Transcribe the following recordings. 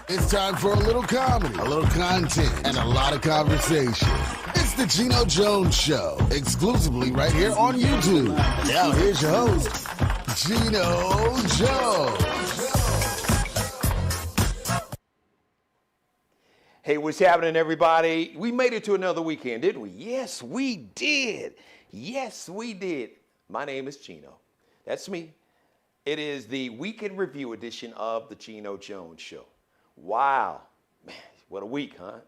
It's time for a little comedy, a little content, and a lot of conversation. It's the Geno Jones Show, exclusively right here on YouTube. Now here's your host, Geno Jones. Hey, what's happening, everybody? We made it to another weekend, didn't we? Yes, we did. Yes, we did. My name is Geno. That's me. It is the weekend review edition of the Geno Jones Show. Wow, man, what a week, huh?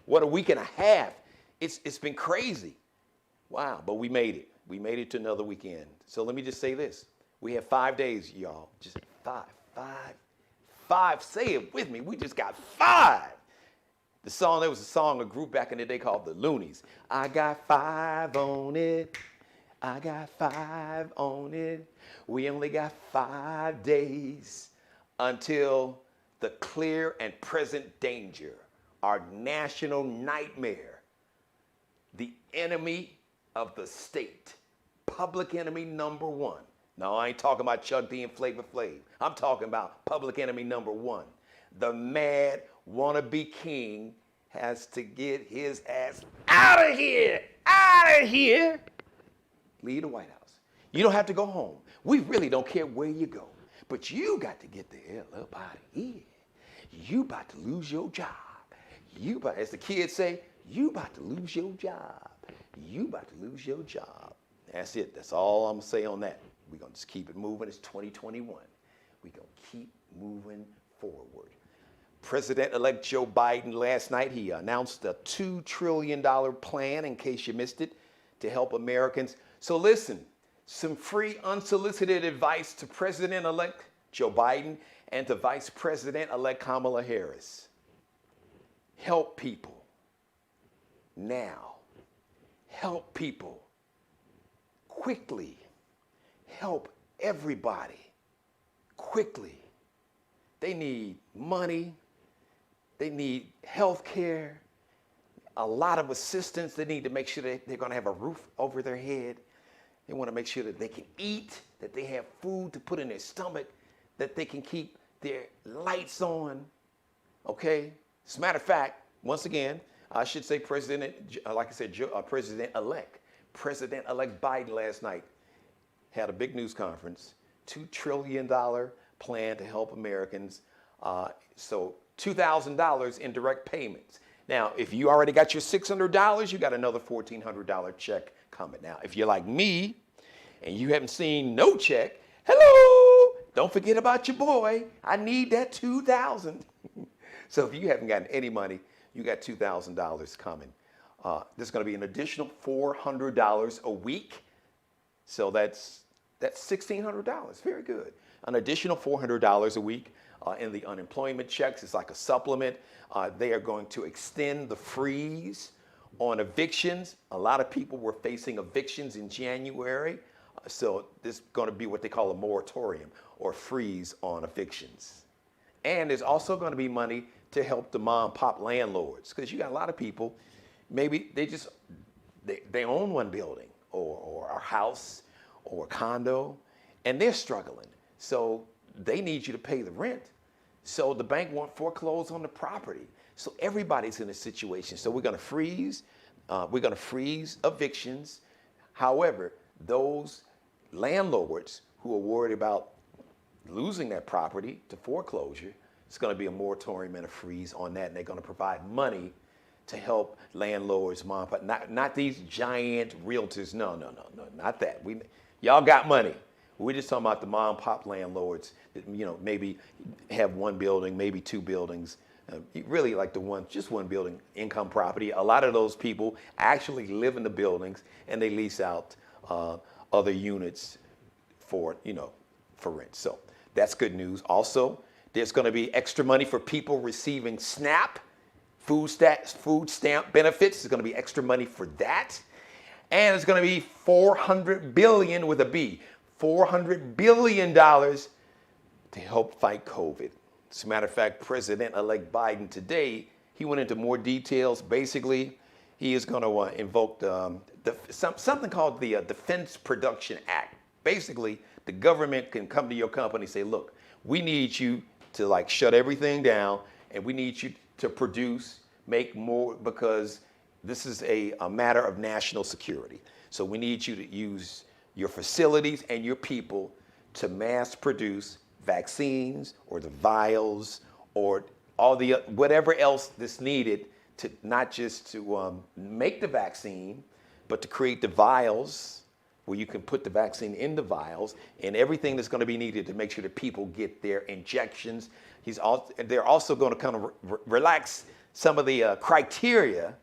What a week and a half. It's been crazy. Wow, but we made it. We made it to another weekend. So let me just say this. We have 5 days, y'all. Just five. Say it with me. We just got 5. There was a song, a group back in the day called the Loonies. I got 5 on it. I got 5 on it. We only got 5 days until the clear and present danger, our national nightmare, the enemy of the state, public enemy number 1. No, I ain't talking about Chuck D and Flavor Flav. I'm talking about public enemy number 1. The mad wannabe king has to get his ass out of here. Out of here. Leave the White House. You don't have to go home. We really don't care where you go. But you got to get the hell up out of here. You about to lose your job. As the kids say, you about to lose your job. You about to lose your job. That's it. That's all I'm going to say on that. We're going to just keep it moving. It's 2021. We're going to keep moving forward. President-elect Joe Biden last night, he announced a $2 trillion plan, in case you missed it, to help Americans. So listen, some free unsolicited advice to President-elect Joe Biden and to Vice President-elect Kamala Harris. Help people now. Help people quickly. Help everybody quickly. They need money. They need health care, a lot of assistance. They need to make sure that they're going to have a roof over their head. They want to make sure that they can eat, that they have food to put in their stomach, that they can keep their lights on. Okay? As a matter of fact, once again, I should say President-elect Biden last night had a big news conference, $2 trillion plan to help Americans. So $2,000 in direct payments. Now, if you already got your $600, you got another $1,400 check coming. Now, if you're like me and you haven't seen no check, hello, don't forget about your boy. I need that $2,000. So if you haven't gotten any money, you got $2,000 coming. There's going to be an additional $400 a week. So that's $1,600. Very good. An additional $400 a week in the unemployment checks. It's like a supplement. They are going to extend the freeze on evictions. A lot of people were facing evictions in January. So this is going to be what they call a moratorium or freeze on evictions. And there's also going to be money to help the mom and pop landlords, because you got a lot of people, maybe they own one building or a house or a condo, and they're struggling. So they need you to pay the rent. So the bank won't foreclose on the property. So everybody's in a situation. So we're going to freeze evictions. However, those landlords who are worried about losing that property to foreclosure, it's going to be a moratorium and a freeze on that. And they're going to provide money to help landlords, but not these giant realtors. No, not that. Y'all got money. We're just talking about the mom and pop landlords that, maybe have one building, maybe 2 buildings, really like just one building income property. A lot of those people actually live in the buildings and they lease out other units for rent. So that's good news. Also, there's going to be extra money for people receiving SNAP, food stamp benefits. There's going to be extra money for that. And it's going to be $400 billion with a B. $400 billion to help fight COVID. As a matter of fact, President-elect Biden today, he went into more details. Basically, he is going to invoke something called the Defense Production Act. Basically, the government can come to your company and say, look, we need you to like shut everything down, and we need you to produce, make more, because this is a matter of national security. So we need you to use your facilities and your people to mass produce vaccines or the vials or all the whatever else that's needed to not just to make the vaccine, but to create the vials where you can put the vaccine in the vials and everything that's going to be needed to make sure that people get their injections. They're also going to kind of relax some of the criteria,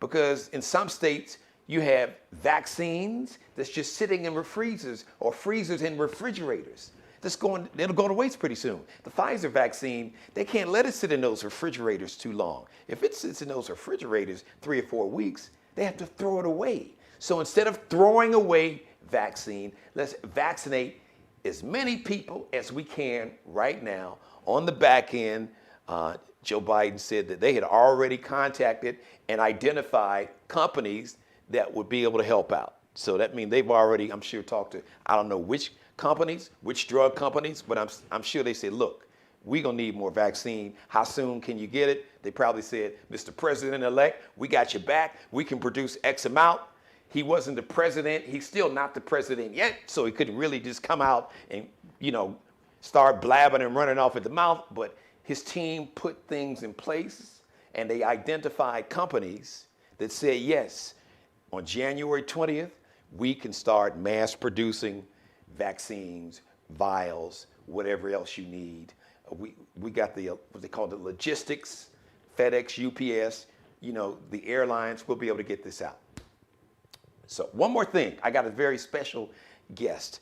because in some states you have vaccines that's just sitting in freezers or freezers in refrigerators. It'll go to waste pretty soon. The Pfizer vaccine, they can't let it sit in those refrigerators too long. If it sits in those refrigerators 3 or 4 weeks, they have to throw it away. So instead of throwing away vaccine, let's vaccinate as many people as we can right now. On the back end, Joe Biden said that they had already contacted and identified companies that would be able to help out. So that means they've already, I'm sure, talked to, I don't know which companies, which drug companies, but I'm sure they said, look, we're going to need more vaccine. How soon can you get it? They probably said, Mr. President-elect, we got your back. We can produce X amount. He wasn't the president. He's still not the president yet, so he couldn't really just come out and, start blabbing and running off at the mouth. But his team put things in place, and they identified companies that said, yes, on January 20th, we can start mass producing vaccines, vials, whatever else you need. We got the what they call the logistics, FedEx, UPS, the airlines will be able to get this out. So one more thing, I got a very special guest,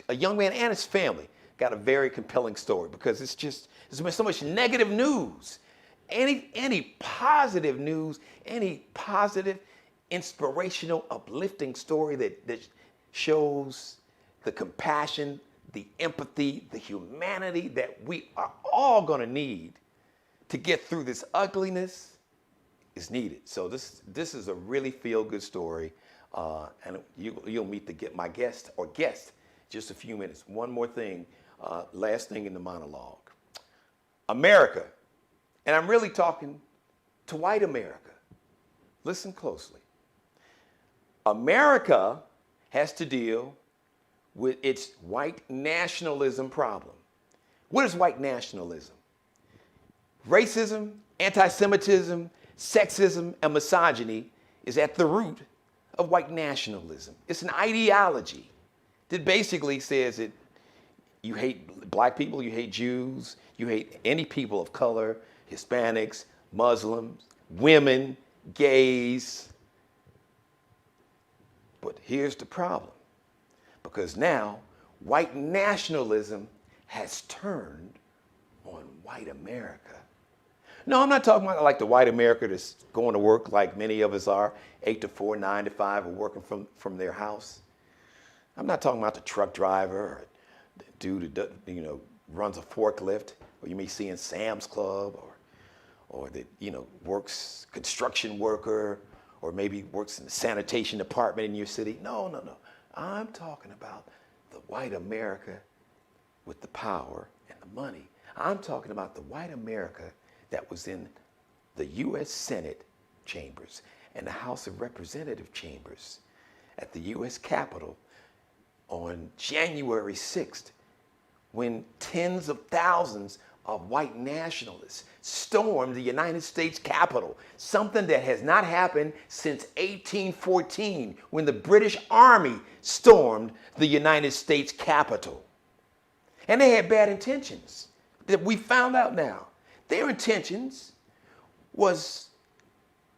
a young man and his family. Got a very compelling story, because there's been so much negative news. Any positive news, any positive, inspirational, uplifting story that shows the compassion, the empathy, the humanity that we are all going to need to get through this ugliness is needed. So this is a really feel-good story, and you'll meet my guest just a few minutes. One more thing, last thing in the monologue. America, and I'm really talking to white America. Listen closely. America has to deal with its white nationalism problem. What is white nationalism? Racism, anti-Semitism, sexism, and misogyny is at the root of white nationalism. It's an ideology that basically says that you hate black people, you hate Jews, you hate any people of color, Hispanics, Muslims, women, gays. But here's the problem. Because now white nationalism has turned on white America. No, I'm not talking about like the white America that's going to work like many of us are, 8 to 4, 9 to 5, or working from their house. I'm not talking about the truck driver or the dude who runs a forklift, or you may see in Sam's Club, or the works construction worker, or maybe works in the sanitation department in your city. No. I'm talking about the white America with the power and the money. I'm talking about the white America that was in the U.S. Senate chambers and the House of Representative chambers at the U.S. Capitol on January 6th, when tens of thousands of white nationalists stormed the United States Capitol, something that has not happened since 1814, when the British Army stormed the United States Capitol. And they had bad intentions that we found out now. Their intentions was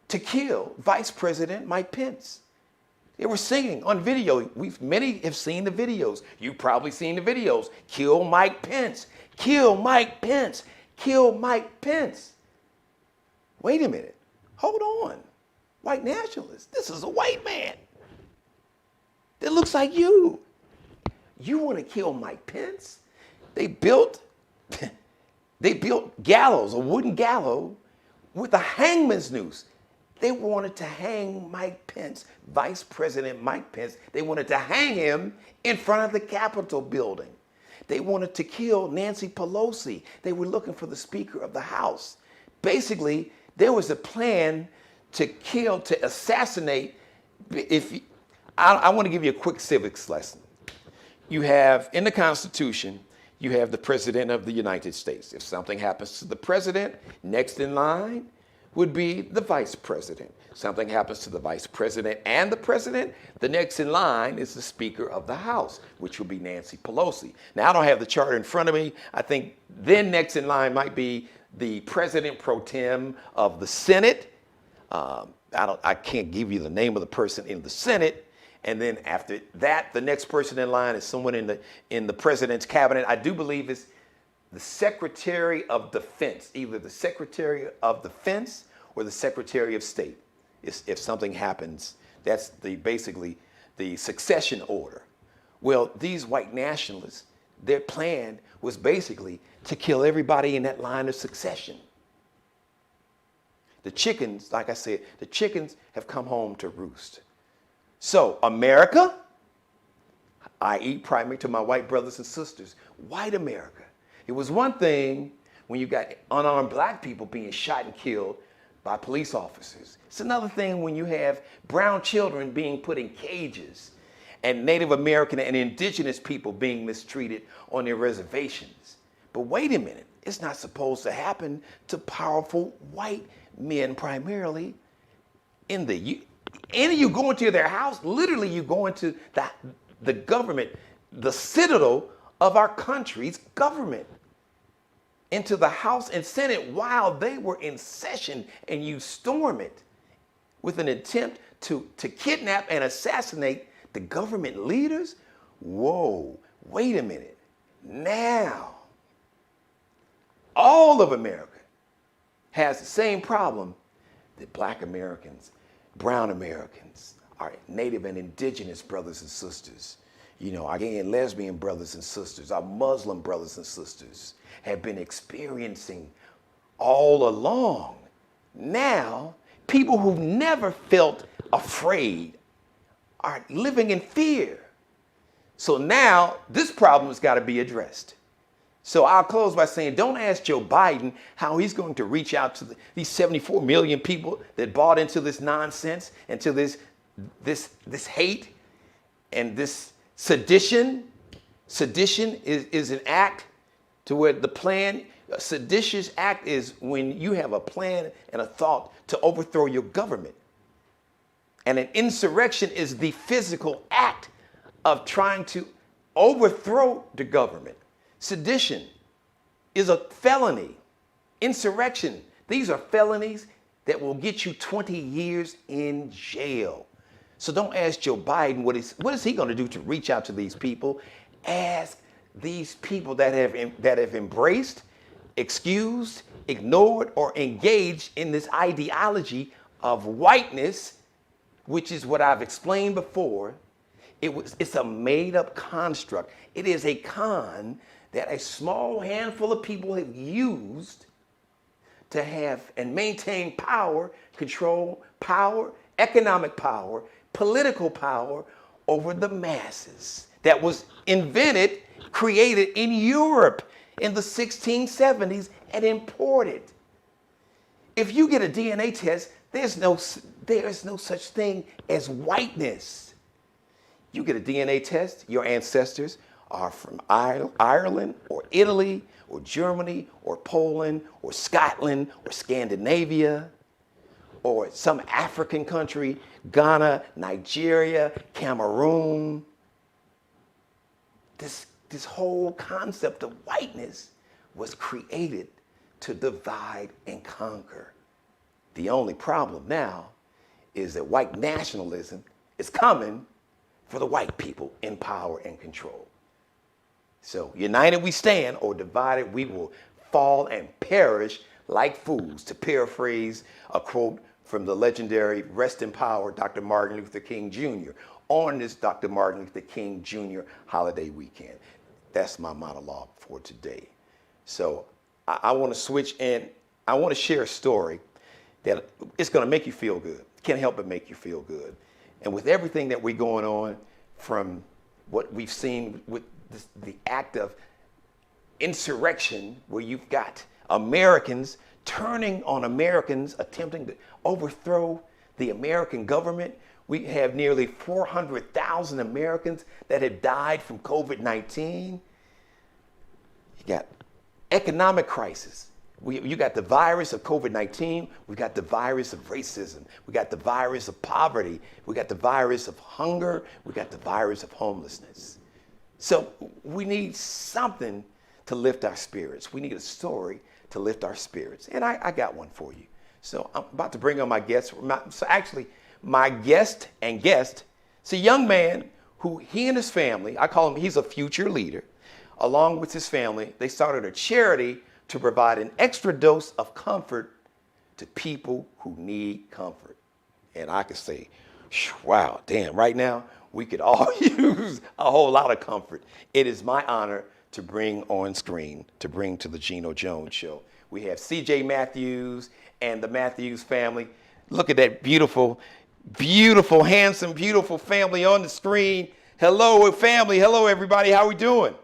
to kill Vice President Mike Pence. They were singing on video. Many have seen the videos. You've probably seen the videos. Kill Mike Pence. Kill Mike Pence. Kill Mike Pence. Wait a minute. Hold on. White nationalists. This is a white man that looks like you. You want to kill Mike Pence? They built gallows, a wooden gallows with a hangman's noose. They wanted to hang Mike Pence, Vice President Mike Pence. They wanted to hang him in front of the Capitol building. They wanted to kill Nancy Pelosi. They were looking for the Speaker of the House. Basically, there was a plan to kill, to assassinate. I want to give you a quick civics lesson. You have, in the Constitution, you have the President of the United States. If something happens to the President, next in line would be the Vice President. Something happens to the Vice President and the President, the next in line is the Speaker of the House, which will be Nancy Pelosi. Now, I don't have the chart in front of me. I think then next in line might be the President pro tem of the Senate. I can't give you the name of the person in the Senate. And then after that, the next person in line is someone in the president's cabinet. I do believe it's the Secretary of Defense, either the Secretary of Defense or the Secretary of State. If something happens, that's basically the succession order. Well, these white nationalists, their plan was basically to kill everybody in that line of succession. The chickens, like I said, the chickens have come home to roost. So America, I eat primarily to my white brothers and sisters, white America. It was one thing when you got unarmed black people being shot and killed by police officers. It's another thing when you have brown children being put in cages and Native American and indigenous people being mistreated on their reservations. But wait a minute, it's not supposed to happen to powerful white men primarily. And you go into their house, literally you go into the government, the citadel of our country's government, into the House and Senate while they were in session, and you storm it with an attempt to kidnap and assassinate the government leaders? Whoa, wait a minute. Now, all of America has the same problem that black Americans, brown Americans, our Native and indigenous brothers and sisters, our gay and lesbian brothers and sisters, our Muslim brothers and sisters have been experiencing all along. Now, people who've never felt afraid are living in fear. So now this problem has got to be addressed. So I'll close by saying, don't ask Joe Biden how he's going to reach out to these 74 million people that bought into this nonsense, into this hate and this sedition. Sedition is an act to where the plan, a seditious act is when you have a plan and a thought to overthrow your government. And an insurrection is the physical act of trying to overthrow the government. Sedition is a felony. Insurrection, these are felonies that will get you 20 years in jail. So don't ask Joe Biden what is he going to do to reach out to these people. Ask these people that have embraced, excused, ignored, or engaged in this ideology of whiteness, which is what I've explained before. It's a made-up construct. It is a con that a small handful of people have used to have and maintain power, control power, economic power, political power over the masses. That was invented, created in Europe in the 1670s and imported. If you get a DNA test, there is no such thing as whiteness. You get a DNA test, your ancestors are from Ireland or Italy or Germany or Poland or Scotland or Scandinavia or some African country, Ghana, Nigeria, Cameroon. This whole concept of whiteness was created to divide and conquer. The only problem now is that white nationalism is coming for the white people in power and control. So united we stand, or divided we will fall and perish like fools, to paraphrase a quote from the legendary Rest in Power Dr. Martin Luther King Jr. on this Dr. Martin Luther King Jr. holiday weekend. That's my monologue for today. So I want to switch, and I want to share a story that it's going to make you feel good. Can't help but make you feel good. And with everything that we're going on, from what we've seen with the act of insurrection where you've got Americans turning on Americans, attempting to overthrow the American government. We have nearly 400,000 Americans that have died from COVID-19. You got economic crisis. You got the virus of COVID-19. We got the virus of racism. We got the virus of poverty. We got the virus of hunger. We got the virus of homelessness. So we need something to lift our spirits. We need a story to lift our spirits. And I got one for you. So I'm about to bring on my guest. My guest it's a young man who he and his family, I call him, he's a future leader. Along with his family, they started a charity to provide an extra dose of comfort to people who need comfort. And I could say, wow, damn, right now, we could all use a whole lot of comfort. It is my honor to bring on screen, to bring to the Geno Jones Show. We have CJ Matthews and the Matthews family. Look at that beautiful, beautiful, handsome, beautiful family on the screen. Hello, family. Hello, everybody. How we doing?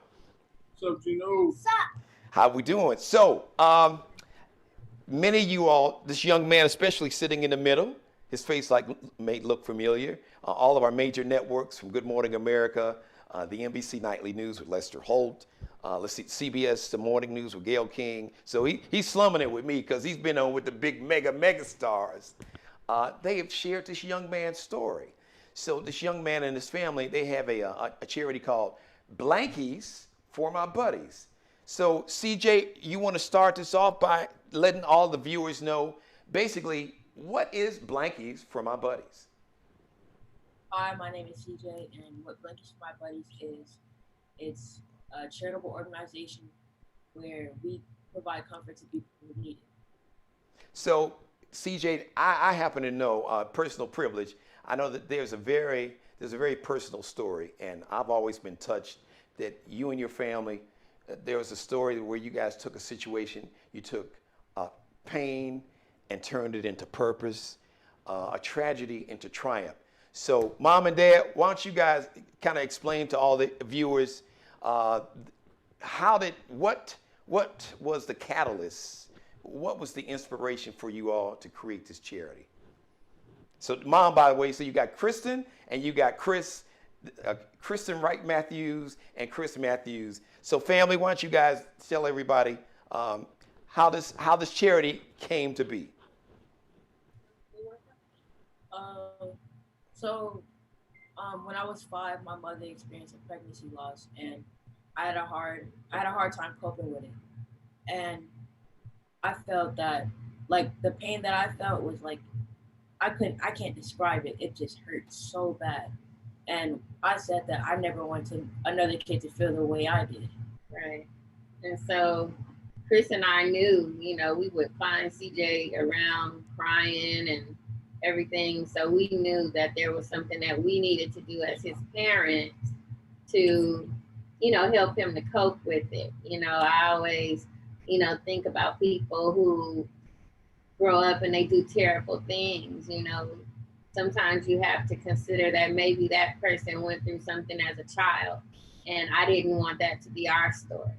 What's up, Geno? What's up? How we doing? So, many of you all, this young man, especially sitting in the middle, his face may look familiar. All of our major networks, from Good Morning America, the NBC Nightly News with Lester Holt, let's see, CBS The Morning News with Gayle King. So he's slumming it with me because he's been on with the big mega stars. They have shared this young man's story. So this young man and his family, they have a charity called Blankies for My Buddies. So CJ, you want to start this off by letting all the viewers know, basically, what is Blankies for My Buddies? Hi, my name is CJ, and what Blankies for My Buddies is, it's a charitable organization where we provide comfort to people who need it. So CJ, I happen to know, personal privilege, I know that there's a very personal story, and I've always been touched that you and your family, there was a story where you guys took a situation, you took pain and turned it into purpose, a tragedy into triumph. So Mom and Dad, why don't you guys kind of explain to all the viewers, what was the catalyst? What was the inspiration for you all to create this charity? So Mom, by the way, so you got Kristen and you got Chris, Kristen Wright Matthews and Chris Matthews. So family, why don't you guys tell everybody how this charity came to be? When I was 5, my mother experienced a pregnancy loss, and I had a hard time coping with it. And I felt that, like, the pain that I felt was like, I can't describe it. It just hurt so bad. And I said that I never wanted another kid to feel the way I did. Right. And so Chris and I knew, we would find CJ around crying and everything. So we knew that there was something that we needed to do as his parents to, help him to cope with it. I always, think about people who grow up and they do terrible things. Sometimes you have to consider that maybe that person went through something as a child, and I didn't want that to be our story.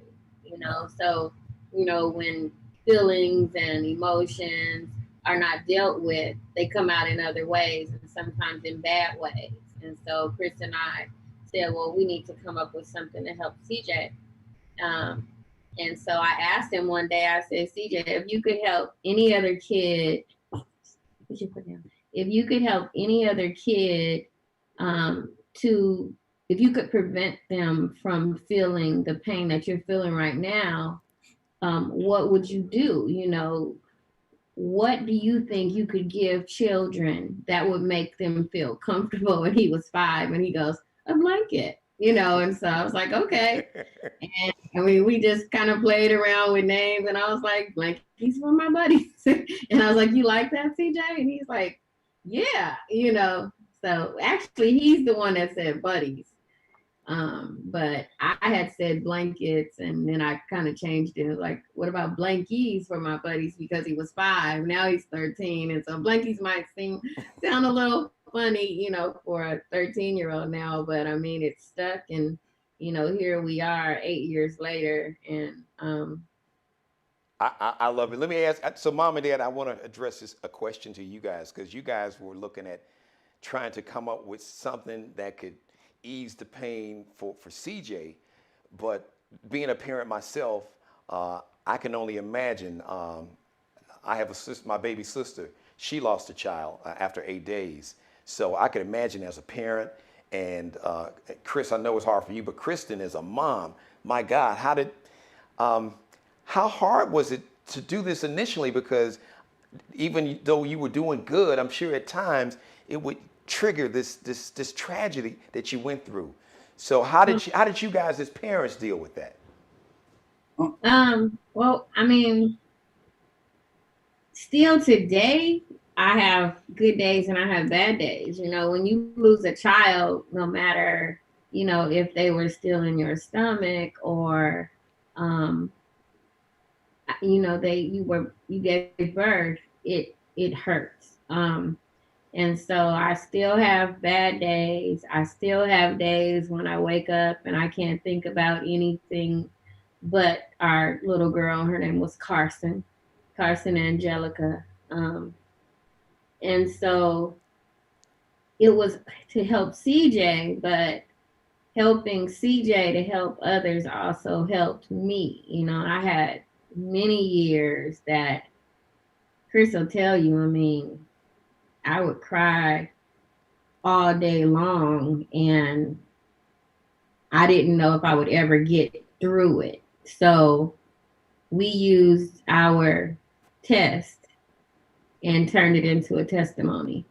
So, when feelings and emotions are not dealt with, they come out in other ways, and sometimes in bad ways. And so Chris and I said, well, we need to come up with something to help CJ. And so I asked him one day, I said, CJ, if you could help any other kid, if you could help any other kid if you could prevent them from feeling the pain that you're feeling right now, what would you do? What do you think you could give children that would make them feel comfortable? And he was 5, and he goes, a blanket, and so I was like, okay. And we just kind of played around with names, and I was like, Blankies for My Buddies. And I was like, you like that, CJ? And he's like, yeah, so actually he's the one that said buddies. But I had said blankets, and then I kind of changed it. Like, what about Blankies for My Buddies? Because he was 5, now he's 13. And so Blankies might sound a little funny, for a 13-year-old now, but I mean, it's stuck, and here we are 8 years later, and I love it. Let me ask. So, Mom and Dad, I want to address a question to you guys because you guys were looking at trying to come up with something that could ease the pain for CJ. But being a parent myself, I can only imagine. I have a sister, my baby sister. She lost a child after 8 days. So I can imagine as a parent. And Chris, I know it's hard for you, but Kristen as a mom, my God, how hard was it to do this initially? Because even though you were doing good, I'm sure at times it would trigger this tragedy that you went through. So how did you guys as parents deal with that? well, I mean, still today, I have good days and I have bad days. When you lose a child, no matter, if they were still in your stomach or, you gave birth, it hurts. And so I still have bad days. I still have days when I wake up and I can't think about anything but our little girl. Her name was Carson Angelica. And so it was to help CJ, but helping CJ to help others also helped me. I had many years that Chris will tell you, I mean, I would cry all day long and I didn't know if I would ever get through it. So we used our test and turned it into a testimony.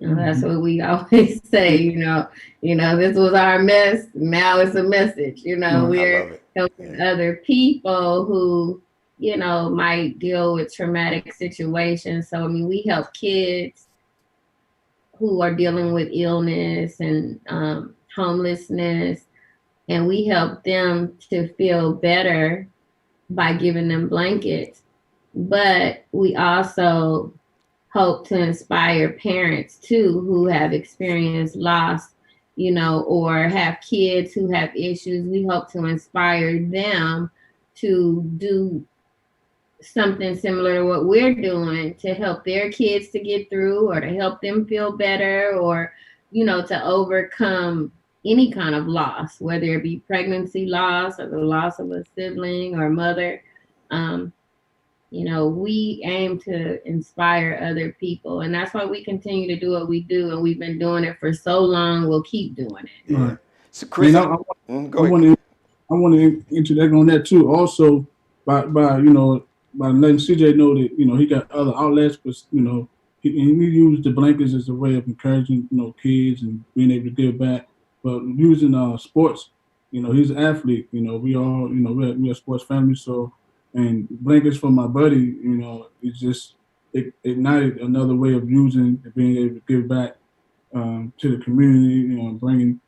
That's what we always say, this was our mess. Now it's a message, we're helping other people who, might deal with traumatic situations. So, I mean, we help kids who are dealing with illness and homelessness, and we help them to feel better by giving them blankets. But we also hope to inspire parents too who have experienced loss, or have kids who have issues. We hope to inspire them to do something similar to what we're doing to help their kids to get through or to help them feel better or, to overcome any kind of loss, whether it be pregnancy loss or the loss of a sibling or mother. We aim to inspire other people, and that's why we continue to do what we do. And we've been doing it for so long. We'll keep doing it. Yeah. So, Chris, I want to interject on that too. Also, by letting CJ know that he got other outlets, but he used the blankets as a way of encouraging kids and being able to give back. But using sports, he's an athlete. We all we're a sports family, so. And blankets for my buddy, it just ignited another way of using and being able to give back to the community, bringing,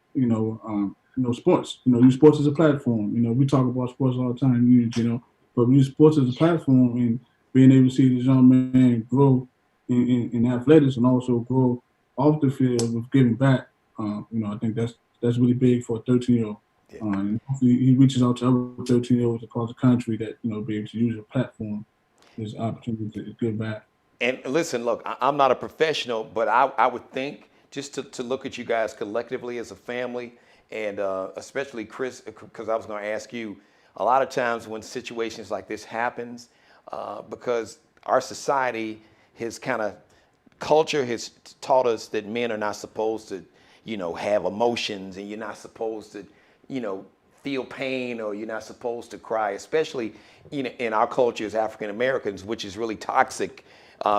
sports. Use sports as a platform. We talk about sports all the time, but we use sports as a platform and being able to see this young man grow in athletics and also grow off the field with giving back. I think that's really big for a 13-year-old. And he reaches out to other 13-year-olds across the country that be able to use a platform, this opportunity to give back. And listen, look, I'm not a professional, but I would think just to look at you guys collectively as a family, and especially Chris, because I was going to ask you, a lot of times when situations like this happens, because our society, his kind of culture has taught us that men are not supposed to, have emotions, and you're not supposed to feel pain, or you're not supposed to cry, especially in our culture as African Americans, which is really toxic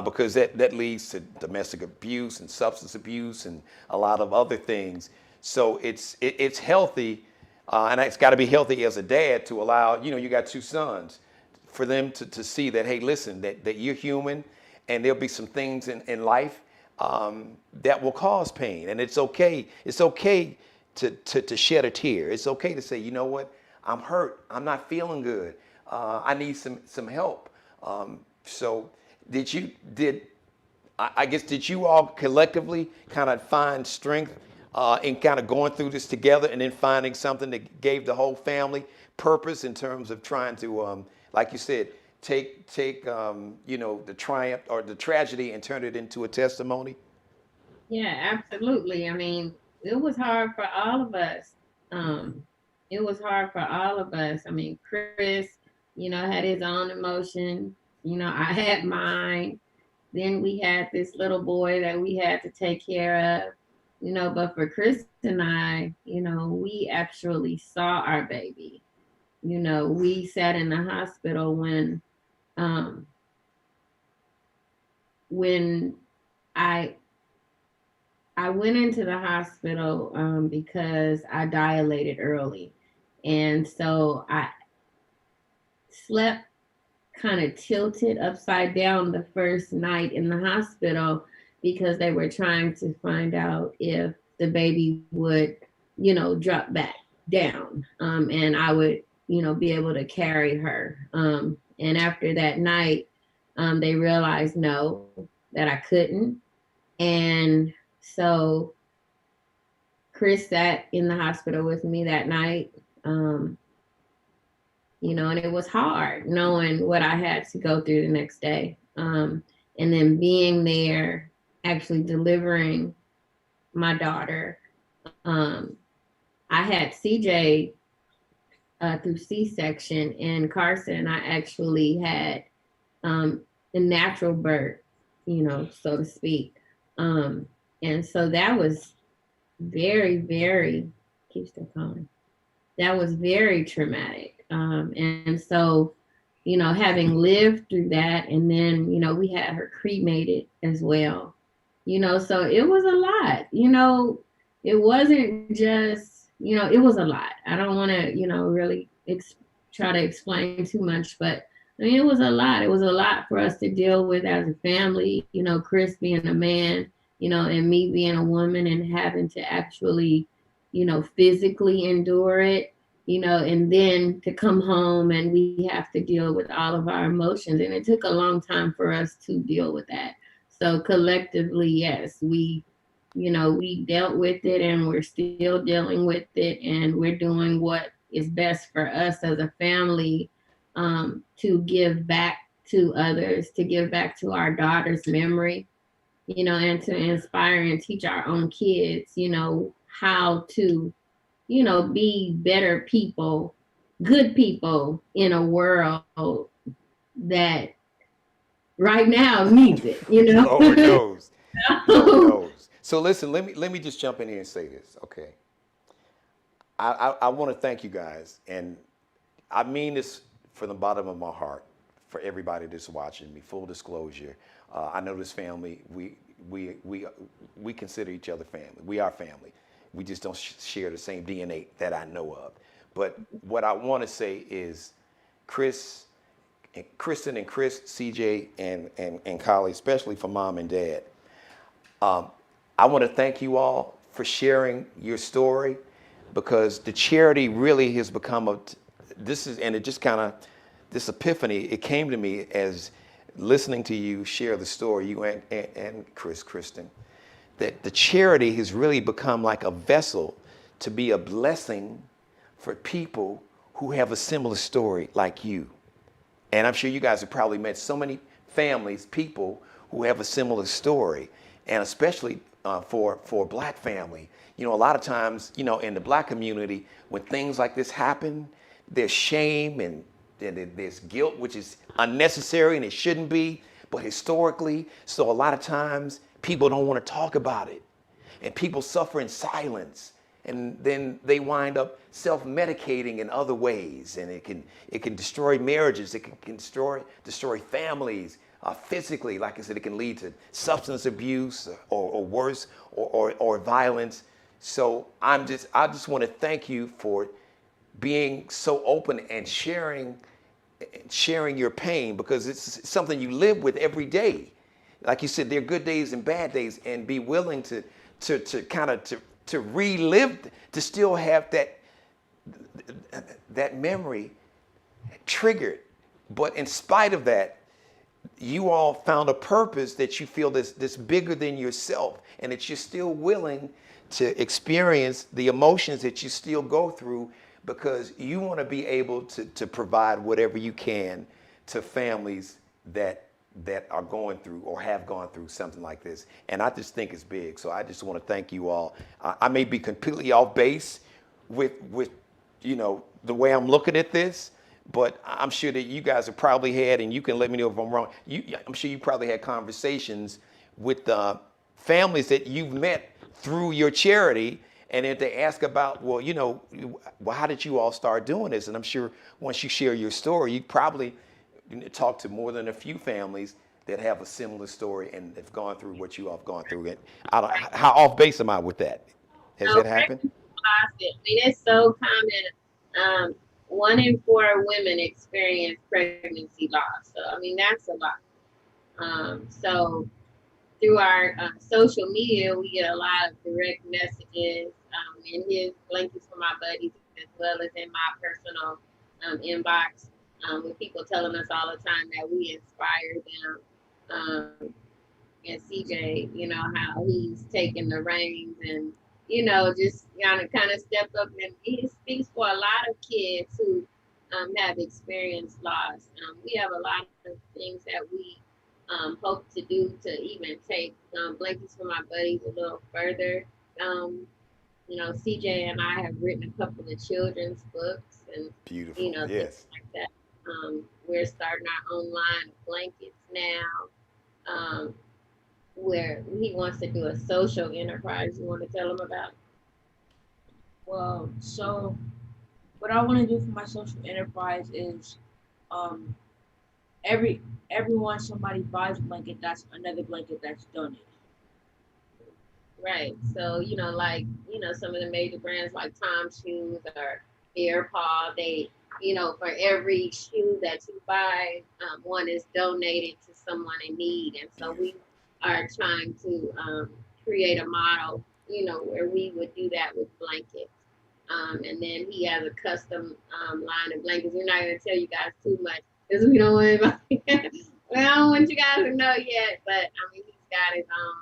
because that leads to domestic abuse and substance abuse and a lot of other things. So it's healthy, and it's got to be healthy as a dad to allow, you got 2 sons, for them to see that, hey, listen, that you're human, and there'll be some things in life that will cause pain, and it's okay. It's okay to shed a tear. It's okay to say, you know what, I'm hurt. I'm not feeling good. I need some help. So did you all collectively kind of find strength in kind of going through this together and then finding something that gave the whole family purpose in terms of trying to, like you said, take the triumph or the tragedy and turn it into a testimony? Yeah, absolutely. I mean, it was hard for all of us. Um, it was hard for all of us. I mean, Chris, had his own emotion. I had mine. Then we had this little boy that we had to take care of. But for Chris and I, we actually saw our baby. We sat in the hospital um, when I I went into the hospital because I dilated early. And so I slept kind of tilted upside down the first night in the hospital because they were trying to find out if the baby would, drop back down and I would, be able to carry her. And after that night, they realized no, that I couldn't. And so Chris sat in the hospital with me that night, and it was hard knowing what I had to go through the next day. And then being there, actually delivering my daughter. I had CJ through C-section, and Carson, I actually had a natural birth, so to speak. And so that was very, very, keep still calling. That was very traumatic. And so, having lived through that, and then, we had her cremated as well, so it was a lot, it wasn't just, it was a lot. I don't want to, really try to explain too much, but I mean, it was a lot. It was a lot for us to deal with as a family, Chris being a man, and me being a woman and having to actually, physically endure it, and then to come home and we have to deal with all of our emotions. And it took a long time for us to deal with that. So collectively, yes, we dealt with it and we're still dealing with it, and we're doing what is best for us as a family to give back to others, to give back to our daughter's memory, and to inspire and teach our own kids, how to, be better people, good people in a world that right now needs it, Lord knows. Lord knows. So listen, let me just jump in here and say this, okay? I want to thank you guys, and I mean this from the bottom of my heart for everybody that's watching me. Full disclosure, I know this family. We consider each other family. We are family. We just don't share the same DNA that I know of. But what I want to say is, Chris, and Kristen and Chris, CJ, and Kylie, especially for mom and dad. I want to thank you all for sharing your story, because the charity really has become this epiphany, it came to me as listening to you share the story, you and Kristen, that the charity has really become like a vessel to be a blessing for people who have a similar story like you. And I'm sure you guys have probably met so many families, people who have a similar story, and especially for a Black family. A lot of times, in the Black community, when things like this happen, there's shame and there's guilt, which is unnecessary and it shouldn't be, but historically, so a lot of times people don't want to talk about it, and people suffer in silence, and then they wind up self-medicating in other ways, and it can destroy marriages, it can destroy families physically. Like I said, it can lead to substance abuse or worse, or violence. So I just want to thank you for being so open and sharing your pain, because it's something you live with every day. Like you said, there are good days and bad days, and be willing to relive, to still have that memory triggered. But in spite of that, you all found a purpose that you feel this bigger than yourself, and that you're still willing to experience the emotions that you still go through, because you want to be able to provide whatever you can to families that are going through or have gone through something like this. And I just think it's big. So I just want to thank you all. I may be completely off base with the way I'm looking at this, but I'm sure that you guys have probably had, and you can let me know if I'm wrong, I'm sure you probably had conversations with families that you've met through your charity, and if they ask about, well, how did you all start doing this? And I'm sure once you share your story, you probably talk to more than a few families that have a similar story and have gone through what you all have gone through. And how off base am I with that? Has that happened? I mean, it's so common. 1 in 4 women experience pregnancy loss. So, I mean, that's a lot. So through our social media, we get a lot of direct messages in his Blankets for My Buddies, as well as in my personal inbox, with people telling us all the time that we inspire them. And CJ, how he's taken the reins and, just kind of stepped up, and he speaks for a lot of kids who have experienced loss. We have a lot of things that we hope to do to even take Blankets for My Buddies a little further. CJ and I have written a couple of children's books and beautiful, yes, things like that. We're starting our own line of blankets now, where he wants to do a social enterprise. You want to tell him about? Well, so what I want to do for my social enterprise is, everyone somebody buys a blanket, that's another blanket that's donated. Right. So, some of the major brands like Tom Shoes or AirPaw, they, for every shoe that you buy, one is donated to someone in need. And so we are trying to create a model, where we would do that with blankets. And then he has a custom line of blankets. We're not going to tell you guys too much because we don't want anybody. I don't want you guys to know yet, but I mean, he's got his own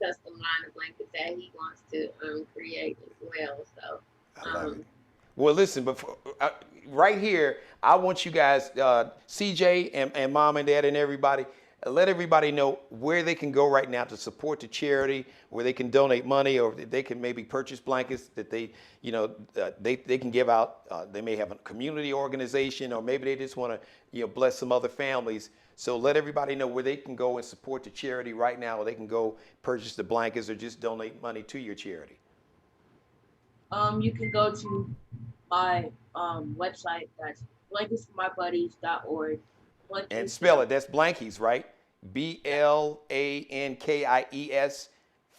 custom line of blankets that he wants to create as well. So, I love it. Well, listen, before, right here, I want you guys, CJ and Mom and Dad and everybody, let everybody know where they can go right now to support the charity, where they can donate money, or they can maybe purchase blankets that they can give out. They may have a community organization, or maybe they just want to bless some other families. So let everybody know where they can go and support the charity right now, or they can go purchase the blankets or just donate money to your charity. You can go to my website. That's blanketsformybuddies.org. And spell it. That's Blankies, right? BLANKIES,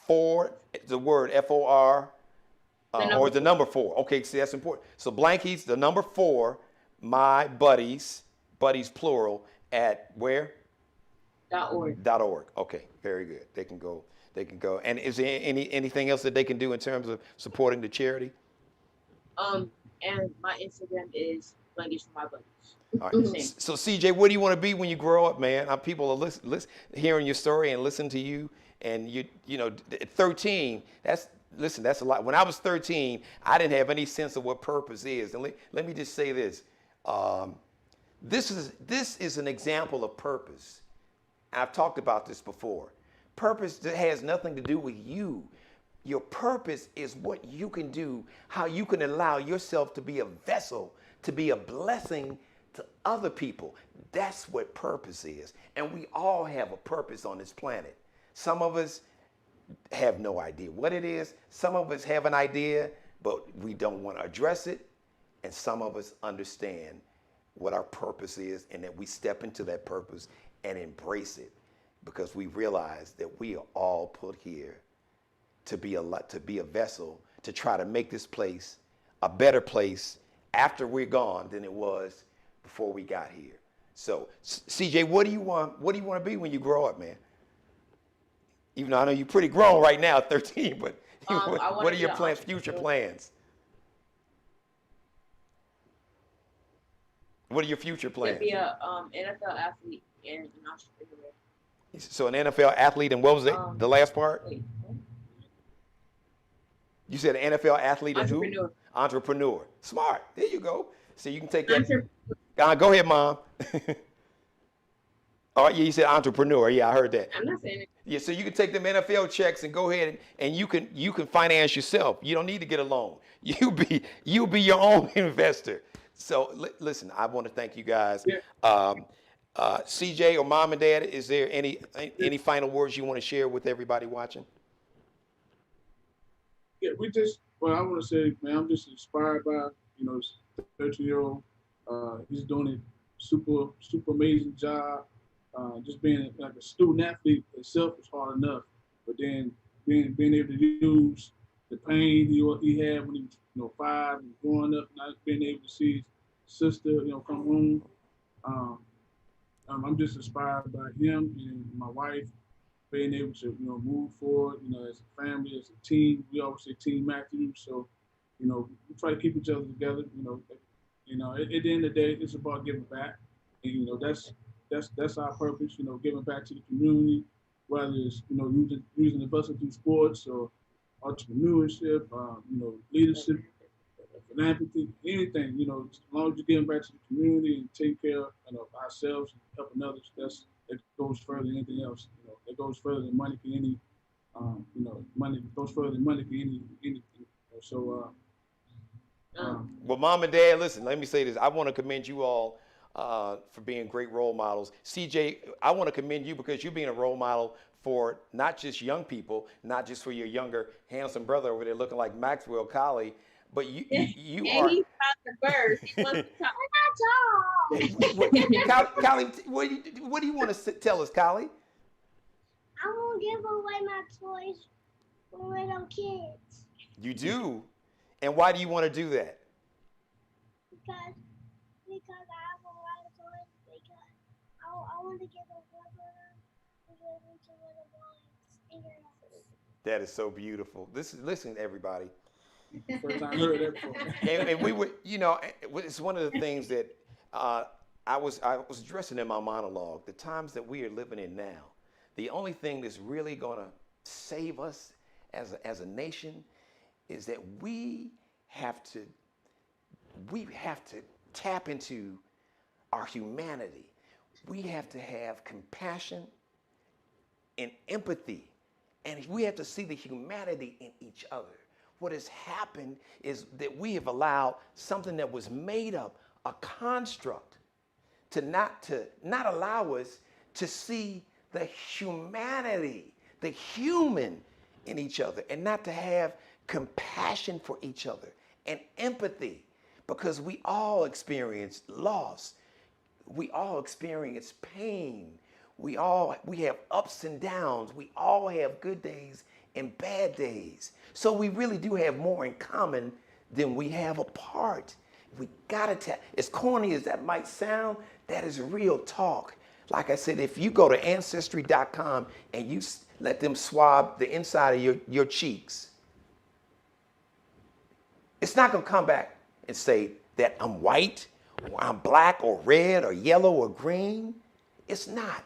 for the word FOR, or the number 4. Okay, see, that's important. So Blankies, the number 4, my buddies plural, at where? .org. .org. Okay, very good. They can go. And is there anything else that they can do in terms of supporting the charity? And my Instagram is Blankets for My Buddies. All right. So CJ, what do you want to be when you grow up, man? People are hearing your story and listening to you. And at 13, that's a lot. When I was 13, I didn't have any sense of what purpose is. And let me just say this. This is an example of purpose. I've talked about this before. Purpose has nothing to do with you. Your purpose is what you can do, how you can allow yourself to be a vessel, to be a blessing to other people. That's what purpose is. And we all have a purpose on this planet. Some of us have no idea what it is. Some of us have an idea, but we don't want to address it. And some of us understand what our purpose is, and that we step into that purpose and embrace it, because we realize that we are all put here to be a vessel, to try to make this place a better place after we're gone than it was before we got here. So, CJ, what do you want to be when you grow up, man? Even though I know you're pretty grown right now, 13, but what are your future plans? What are your future plans? To be a NFL athlete and an entrepreneur. So an NFL athlete, and what was the last part? You said an NFL athlete and who? Entrepreneur. Entrepreneur. Smart. There you go. So you can take that. Entrepreneur. Go ahead, Mom. All right, yeah, you said entrepreneur. Yeah, I heard that. I'm not saying it. Yeah, so you can take them NFL checks and go ahead and you can finance yourself. You don't need to get a loan. You be your own investor. So listen, I want to thank you guys. Yeah. CJ or Mom and Dad, is there any final words you want to share with everybody watching? Yeah, well, I want to say, man, I'm just inspired by, 13-year-old. He's doing a super amazing job. Just being like a student athlete itself is hard enough, but then being able to use the pain he had when he was 5 and growing up, not being able to see his sister come home. I'm just inspired by him and my wife being able to move forward as a family, as a team. We always say Team Matthews, so we try to keep each other together. At the end of the day, it's about giving back, and that's our purpose. Giving back to the community, whether it's using the vessel through sports or entrepreneurship, leadership, philanthropy, anything. As long as you're giving back to the community and taking care of ourselves and helping others, that goes further than anything else. That goes further than money can any. Money goes further than money can anything. So. Well, Mom and Dad, listen, let me say this. I want to commend you all for being great role models. CJ, I want to commend you because you're being a role model for not just young people, not just for your younger, handsome brother over there looking like Maxwell Collie, but you And are. he's about to burst. He wants to talk. Collie, what do you want to tell us, Collie? I won't give away my toys for little kids. You do? And why do you want to do that? Because I have a lot of toys. Because I want to give a rubber to little boys. That is so beautiful. Listen, everybody. First time I heard that before. And we were, it's one of the things that I was addressing in my monologue. The times that we are living in now, the only thing that's really going to save us as a nation is that we have to tap into our humanity. We have to have compassion and empathy, and we have to see the humanity in each other. What has happened is that we have allowed something that was made up, a construct, to not allow us to see the humanity, the human in each other, and not to have compassion for each other and empathy, because we all experience loss. We all experience pain. We have ups and downs. We all have good days and bad days. So we really do have more in common than we have apart. We gotta tap. As corny as that might sound, that is real talk. Like I said, if you go to Ancestry.com and you let them swab the inside of your cheeks, it's not gonna come back and say that I'm white, or I'm black, or red, or yellow, or green. It's not.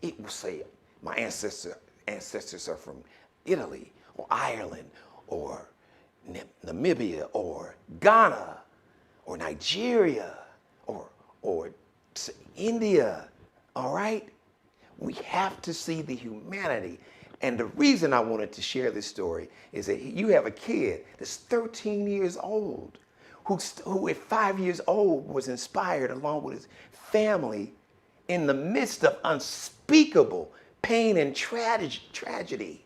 It will say my ancestors are from Italy, or Ireland, or Namibia, or Ghana, or Nigeria, or India. All right? We have to see the humanity. And the reason I wanted to share this story is that you have a kid that's 13 years old who at 5 years old was inspired along with his family in the midst of unspeakable pain and tragedy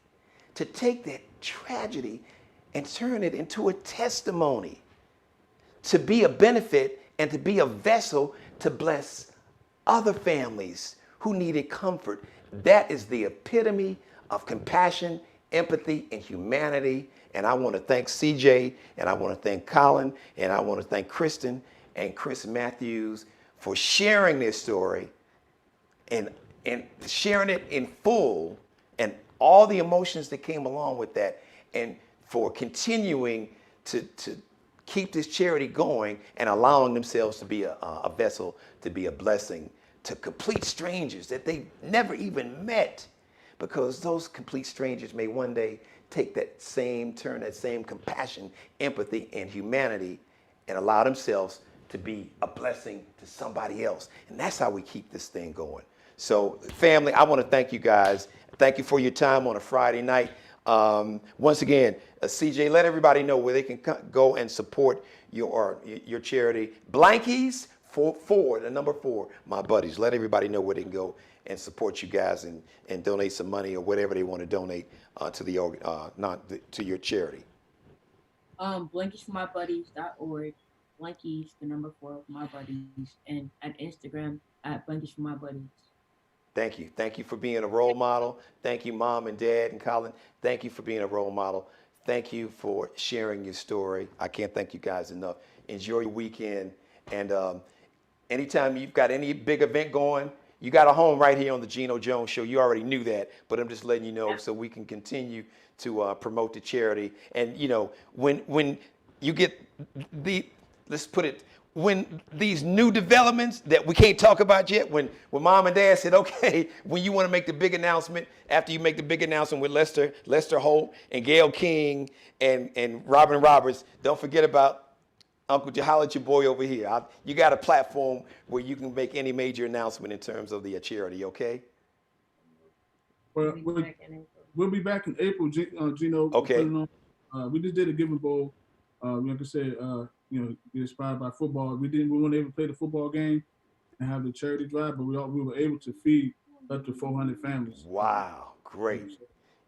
to take that tragedy and turn it into a testimony, to be a benefit and to be a vessel to bless other families who needed comfort. That is the epitome of compassion, empathy, and humanity. And I want to thank CJ, and I want to thank Colin, and I want to thank Kristen and Chris Matthews for sharing this story and sharing it in full and all the emotions that came along with that, and for continuing to keep this charity going and allowing themselves to be a vessel, to be a blessing to complete strangers that they never even met, because those complete strangers may one day take that same turn, that same compassion, empathy, and humanity, and allow themselves to be a blessing to somebody else. And that's how we keep this thing going. So, family, I want to thank you guys. Thank you for your time on a Friday night. Once again, CJ, let everybody know where they can go and support your charity. Blankies for the number 4, my buddies. Let everybody know where they can go and support you guys and donate some money or whatever they want to donate to your charity. Blankiesformybuddies.org. Blankies, the number 4 of my buddies, and at Instagram at Blankies for My Buddies. Thank you. Thank you for being a role model. Thank you, Mom and Dad and Colin. Thank you for being a role model. Thank you for sharing your story. I can't thank you guys enough. Enjoy your weekend. And anytime you've got any big event going, you got a home right here on the Geno Jones Show. You already knew that, but I'm just letting you know so we can continue to promote the charity. And, you know, when you get let's put it, when these new developments that we can't talk about yet, when Mom and Dad said, okay, when you want to make the big announcement, after you make the big announcement with Lester Holt and Gayle King and Robin Roberts, don't forget about Uncle holler at your boy over here. You got a platform where you can make any major announcement in terms of the charity, okay? Well, we'll be back in April, Geno. Okay. We just did a giving bowl. Like I said, be inspired by football. We weren't able to play the football game and have the charity drive, but we were able to feed up to 400 families. Wow, great,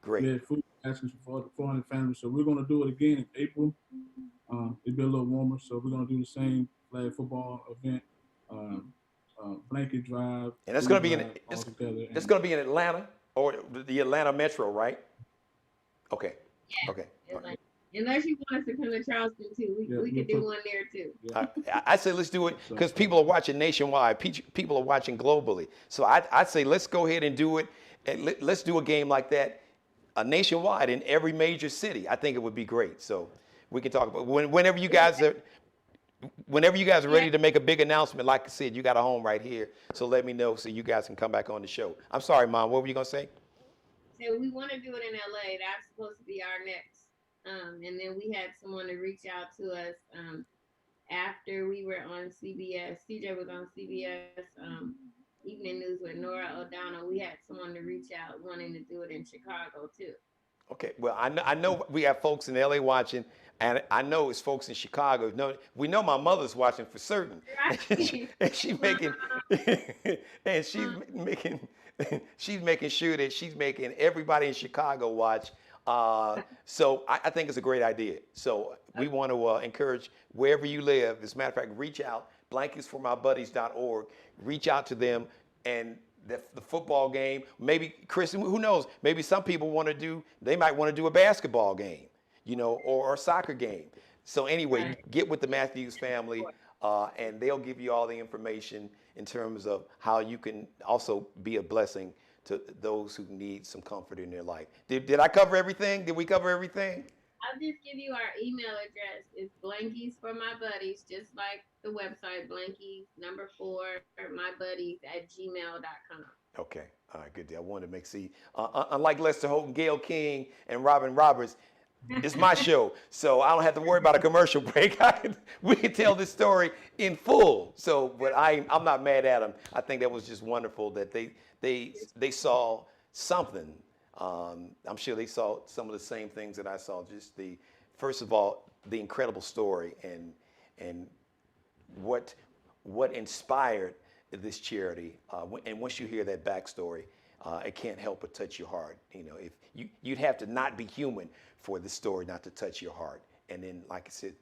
great. We had food baskets for 400 families, so we're going to do it again in April. It'll be a little warmer, so we're going to do the same flag football event, blanket drive. And that's going to be it's going to be in Atlanta or the Atlanta Metro, right? Okay. Yeah. Okay. Unless you want us to come to Charleston too, we could do one there too. I say let's do it because people are watching nationwide. People are watching globally. So I'd say let's go ahead and do it. And let's do a game like that nationwide in every major city. I think it would be great. So we can talk about whenever you guys are ready to make a big announcement. Like I said, you got a home right here. So let me know so you guys can come back on the show. I'm sorry, Mom. What were you gonna say? So we want to do it in LA. That's supposed to be our next. And then we had someone to reach out to us after we were on CBS. CJ was on CBS Evening News with Nora O'Donnell. We had someone to reach out wanting to do it in Chicago too. Okay, well, I know we have folks in LA watching, and I know it's folks in Chicago. No, we know my mother's watching for certain, Right. and she's making sure that she's making everybody in Chicago watch. So I think it's a great idea. So we want to encourage wherever you live. As a matter of fact, reach out, blanketsformybuddies.org. Reach out to them and the football game. Maybe, Chris, who knows? Maybe some people they might want to do a basketball game, or a soccer game. So anyway, get with the Matthews family, and they'll give you all the information in terms of how you can also be a blessing to those who need some comfort in their life. Did I cover everything? Did we cover everything? I'll just give you our email address. It's blankiesformybuddies, just like the website, blankies4mybuddies@gmail.com. Okay. All right, good deal. I wanted to unlike Lester Holt and Gayle King and Robin Roberts, it's my show, so I don't have to worry about a commercial break. We can tell this story in full. So, but I'm not mad at them. I think that was just wonderful that they saw something. I'm sure they saw some of the same things that I saw. Just first of all, the incredible story and what inspired this charity. And once you hear that backstory, it can't help but touch your heart. If you'd have to not be human for this story not to touch your heart. And then, like I said,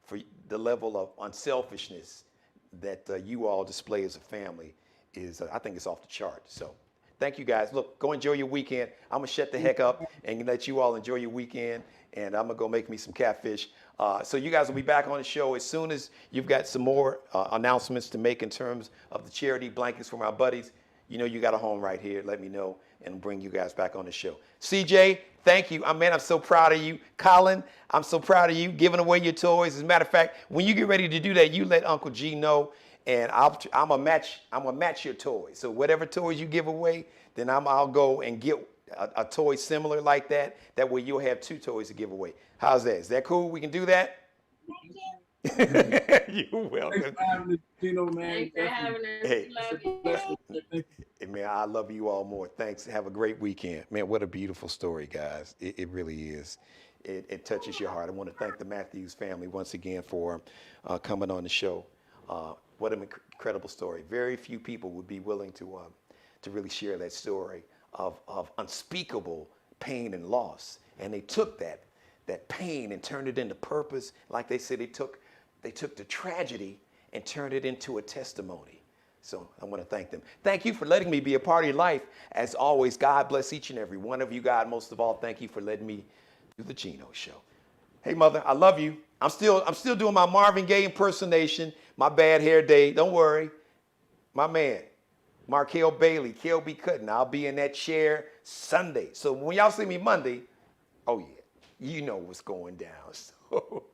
for the level of unselfishness that you all display as a family is, I think it's off the chart. So thank you guys. Look, go enjoy your weekend. I'm going to shut the heck up and let you all enjoy your weekend. And I'm going to go make me some catfish. So you guys will be back on the show as soon as you've got some more announcements to make in terms of the charity Blankets for My Buddies. You got a home right here. Let me know and bring you guys back on the show. CJ, thank you. I'm so proud of you. Colin, I'm so proud of you giving away your toys. As a matter of fact, when you get ready to do that, you let Uncle G know, and I'm gonna match your toys. So whatever toys you give away, then I'll go and get a toy similar like that. That way you'll have 2 toys to give away. How's that? Is that cool? We can do that? Thank you. You're welcome. Thanks for having us, Geno, man. Thanks for having us. Hey. We love you. Thank you. Hey, man, I love you all more. Thanks. Have a great weekend. Man, what a beautiful story, guys. It really is. It touches your heart. I want to thank the Matthews family once again for coming on the show. What an incredible story. Very few people would be willing to really share that story of unspeakable pain and loss. And they took that pain and turned it into purpose. Like they said, they took the tragedy and turned it into a testimony. So I want to thank them. Thank you for letting me be a part of your life. As always, God bless each and every one of you. God, most of all, thank you for letting me do the Geno Show. Hey, Mother, I love you. I'm still doing my Marvin Gaye impersonation, my bad hair day. Don't worry. My man, Markel Bailey, KLB Cutting. I'll be in that chair Sunday. So when y'all see me Monday, oh yeah, you know what's going down. So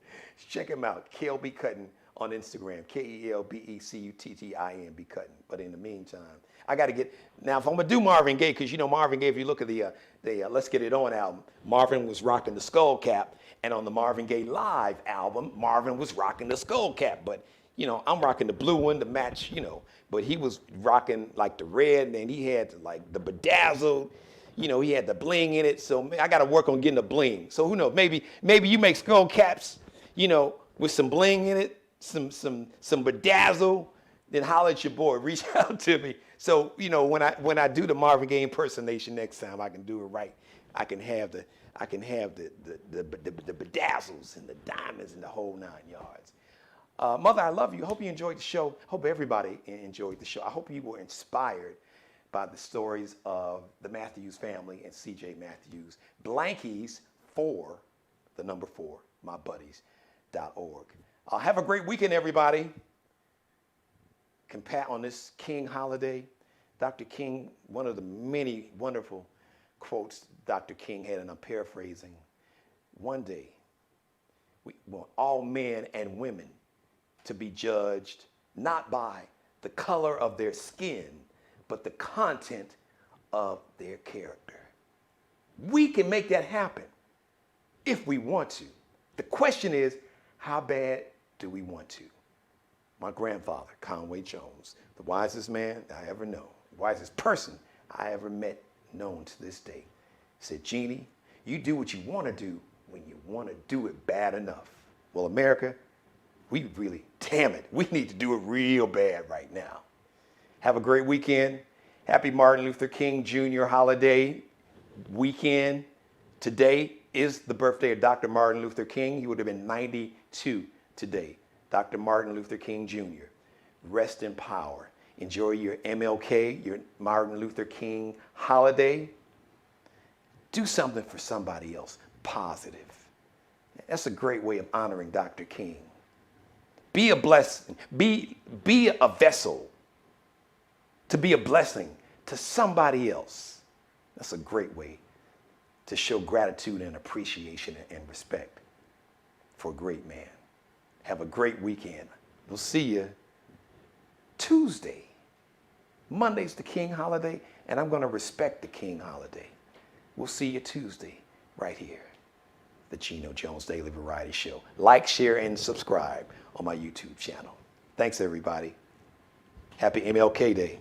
check him out, KLB Cutting on Instagram, KELBECUTTIN, be Cutting. But in the meantime, I got to get, now if I'm going to do Marvin Gaye, because you know Marvin Gaye, if you look at the Let's Get It On album, Marvin was rocking the skull cap. And on the Marvin Gaye Live album, Marvin was rocking the skull cap. But, you know, I'm rocking the blue one to match, you know. But he was rocking like the red, and he had like the bedazzled, you know, he had the bling in it. So I got to work on getting the bling. So who knows, maybe you make skull caps, you know, with some bling in it, some bedazzle, then holler at your boy, reach out to me. So, you know, when I do the Marvin Gaye impersonation next time, I can do it right. I can have the bedazzles and the diamonds and the whole 9 yards. Mother, I love you. I hope you enjoyed the show. Hope everybody enjoyed the show. I hope you were inspired by the stories of the Matthews family and C.J. Matthews. Blankies for the number 4, mybuddies.org. Have a great weekend, everybody. On this King holiday, Dr. King, one of the many wonderful quotes Dr. King had, and I'm paraphrasing. One day, we want all men and women to be judged not by the color of their skin, but the content of their character. We can make that happen if we want to. The question is, how bad do we want to? My grandfather, Conway Jones, the wisest man I ever know, the wisest person I ever met, known to this day, said, Jeannie, you do what you want to do when you want to do it bad enough. Well, America, we really, damn it, we need to do it real bad right now. Have a great weekend. Happy Martin Luther King Jr. holiday weekend. Today is the birthday of Dr. Martin Luther King. He would have been 92 today. Dr. Martin Luther King Jr. Rest in power. Enjoy your MLK, your Martin Luther King holiday. Do something for somebody else positive. That's a great way of honoring Dr. King. Be a blessing. Be a vessel to be a blessing to somebody else. That's a great way to show gratitude and appreciation and respect for a great man. Have a great weekend. We'll see you Tuesday. Monday's the King holiday, and I'm going to respect the King holiday. We'll see you Tuesday right here, the Geno Jones Daily Variety Show. Like, share, and subscribe on my YouTube channel. Thanks, everybody. Happy MLK Day.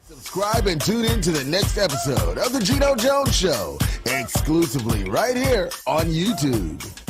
Subscribe and tune in to the next episode of the Geno Jones Show, exclusively right here on YouTube.